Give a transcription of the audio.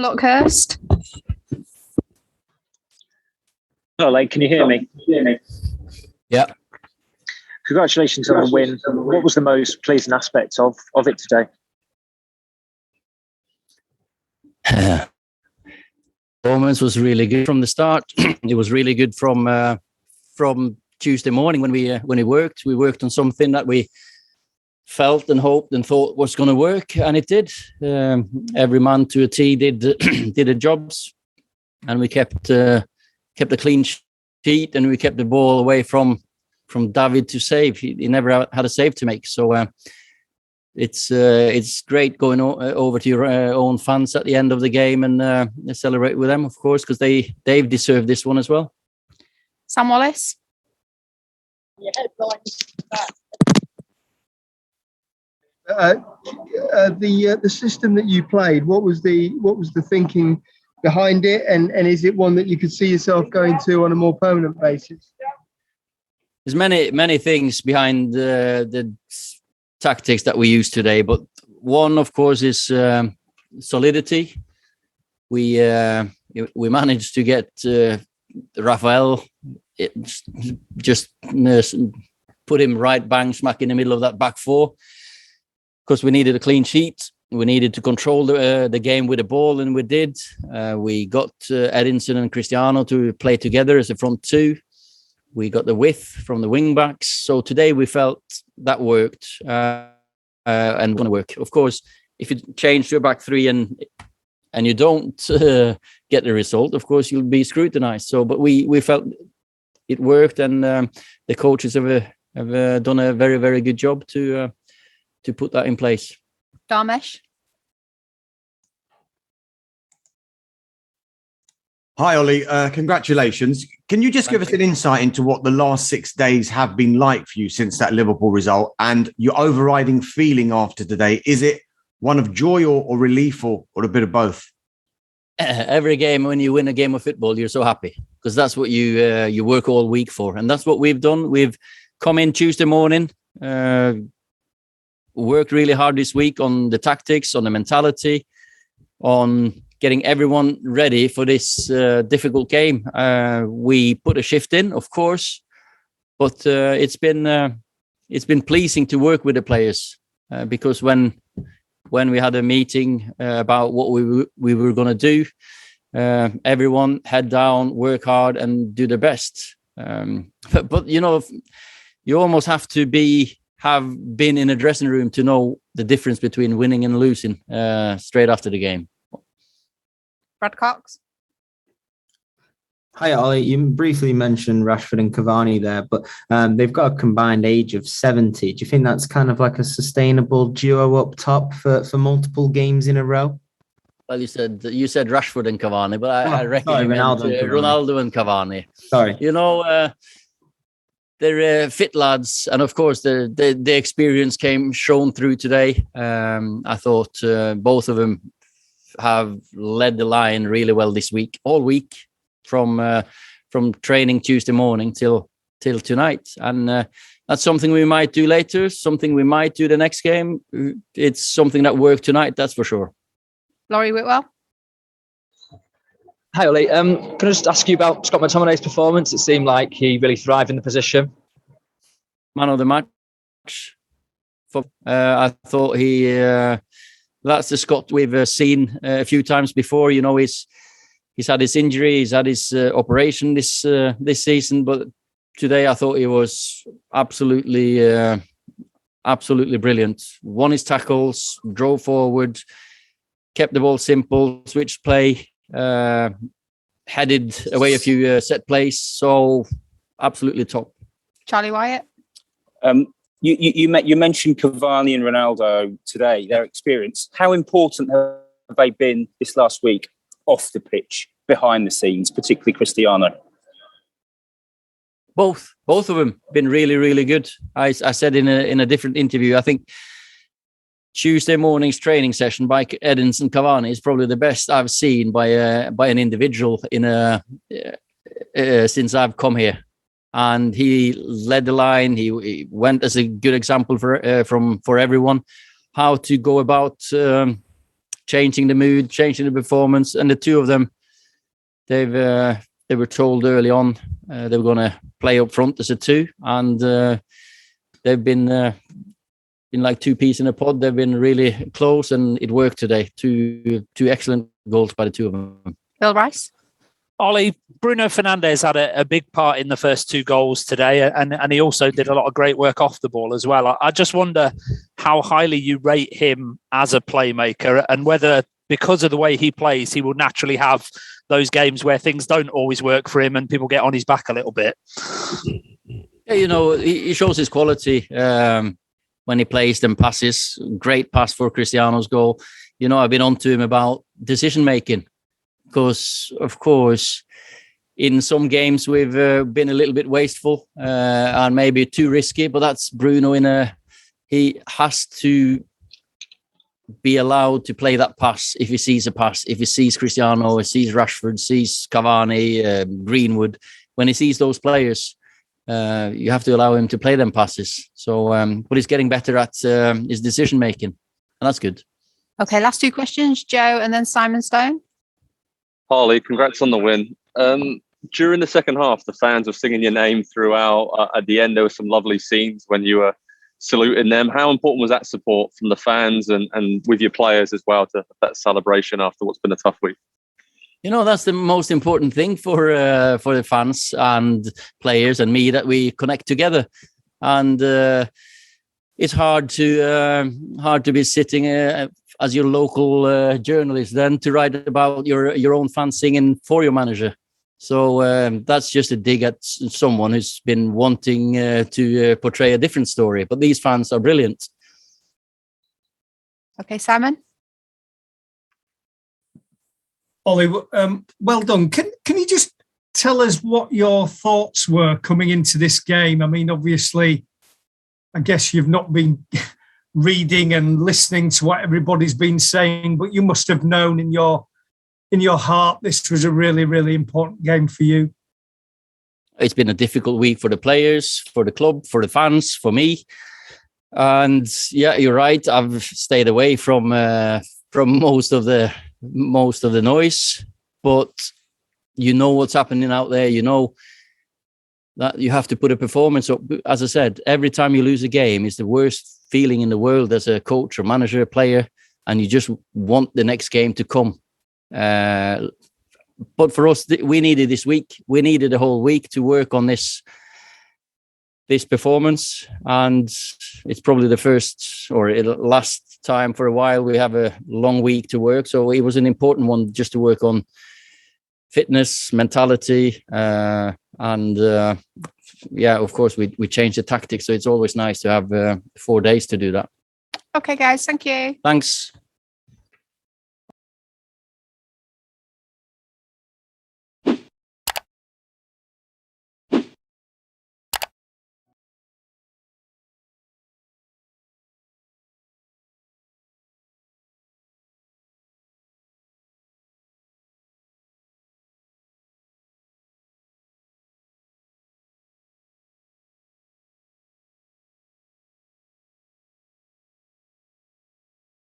Lockhurst. Ole, can you hear me? Yeah. Congratulations on the win. What was the most pleasing aspect of it today? Performance was really good from the start. It was really good from Tuesday morning when we worked. We worked on something that we felt and hoped and thought was going to work, and it did. Every man to a T did the jobs, and we kept a clean sheet, and we kept the ball away from David to save. He never had a save to make. So it's great going over to your own fans at the end of the game and celebrate with them, of course, because they've deserved this one as well. Sam Wallace. The system that you played, what was the thinking behind it, and is it one that you could see yourself going to on a more permanent basis? There's many things behind the tactics that we use today, but one, of course, is solidity. We managed to get Rafael, just put him right bang smack in the middle of that back four, because we needed a clean sheet. We needed to control the game with the ball, and we did. We got Edinson and Cristiano to play together as a front two. We got the width from the wing backs. So today we felt that worked and going to work. Of course, if you change to a back three and you don't get the result, of course, you'll be scrutinized. So, but we felt it worked, and the coaches have done a very, very good job to put that in place. Dharmesh. Hi, Ole. Congratulations. Can you just give us an insight into what the last 6 days have been like for you since that Liverpool result, and your overriding feeling after today? Is it one of joy or relief or a bit of both? Every game, when you win a game of football, you're so happy, because that's what you work all week for. And that's what we've done. We've come in Tuesday morning, worked really hard this week on the tactics, on the mentality, on getting everyone ready for this difficult game. We put a shift in, of course, but it's been pleasing to work with the players because when we had a meeting about what we were going to do, everyone head down, work hard, and do their best. But you know, you almost have to have been in a dressing room to know the difference between winning and losing straight after the game. Brad Cox. Hi, Ole. You briefly mentioned Rashford and Cavani there, but they've got a combined age of 70. Do you think that's kind of like a sustainable duo up top for multiple games in a row? Well, you said Rashford and Cavani, but I reckon sorry, you meant Ronaldo and Cavani. Sorry. You know, they're fit lads, and of course the experience shown through today. I thought both of them have led the line really well this week, all week, from training Tuesday morning till tonight, and that's something we might do later, something we might do the next game. It's something that worked tonight, that's for sure. Laurie Whitwell. Hi, Ole. Can I just ask you about Scott McTominay's performance? It seemed like he really thrived in the position. Man of the match. I thought that's the Scott we've seen a few times before. You know, he's had his injury, he's had his operation this season, but today I thought he was absolutely brilliant. Won his tackles, drove forward, kept the ball simple, switched play, headed away a few set plays. So absolutely top. Charlie Wyatt. You mentioned Cavani and Ronaldo today, their experience. How important have they been this last week off the pitch, behind the scenes, particularly Cristiano? Both of them been really, really good. I said in a different interview, I think Tuesday morning's training session by Edinson Cavani is probably the best I've seen by an individual since I've come here. And he led the line. He went as a good example for everyone how to go about changing the mood, changing the performance. And the two of them, they were told early on they were going to play up front as a two, and they've been like two peas in a pod. They've been really close, and it worked today. Two excellent goals by the two of them. Bill Rice. Ollie, Bruno Fernandes had a big part in the first two goals today, and he also did a lot of great work off the ball as well. I just wonder how highly you rate him as a playmaker, and whether, because of the way he plays, he will naturally have those games where things don't always work for him and people get on his back a little bit. Yeah, he shows his quality when he plays them passes. Great pass for Cristiano's goal. I've been on to him about decision making. Because, of course, in some games we've been a little bit wasteful and maybe too risky, but that's Bruno he has to be allowed to play that pass if he sees a pass, if he sees Cristiano, he sees Rashford, sees Cavani, Greenwood. When he sees those players, you have to allow him to play them passes. So, but he's getting better at his decision making, and that's good. Okay, last two questions, Joe and then Simon Stone. Harley, congrats on the win. During the second half, the fans were singing your name throughout. At the end, there were some lovely scenes when you were saluting them. How important was that support from the fans and with your players as well, to that celebration after what's been a tough week? That's the most important thing for the fans and players and me, that we connect together. And it's hard to be sitting as your local journalist then to write about your own fans singing for your manager. So that's just a dig at someone who's been wanting to portray a different story. But these fans are brilliant. Okay, Simon. Ollie, well done. Can you just tell us what your thoughts were coming into this game? I mean, obviously, I guess you've not been reading and listening to what everybody's been saying, but you must have known in your heart this was a really, really important game for you. It's been a difficult week for the players, for the club, for the fans, for me. And yeah, you're right. I've stayed away from most of the noise, but what's happening out there. That you have to put a performance up. As I said, every time you lose a game, it's the worst feeling in the world as a coach or manager, a player, and you just want the next game to come. But for us, we needed this week. We needed a whole week to work on this performance, and it's probably the first or last time for a while we have a long week to work. So it was an important one just to work on fitness, mentality, and of course we changed the tactics. So it's always nice to have 4 days to do that. Okay, guys, thank you. Thanks.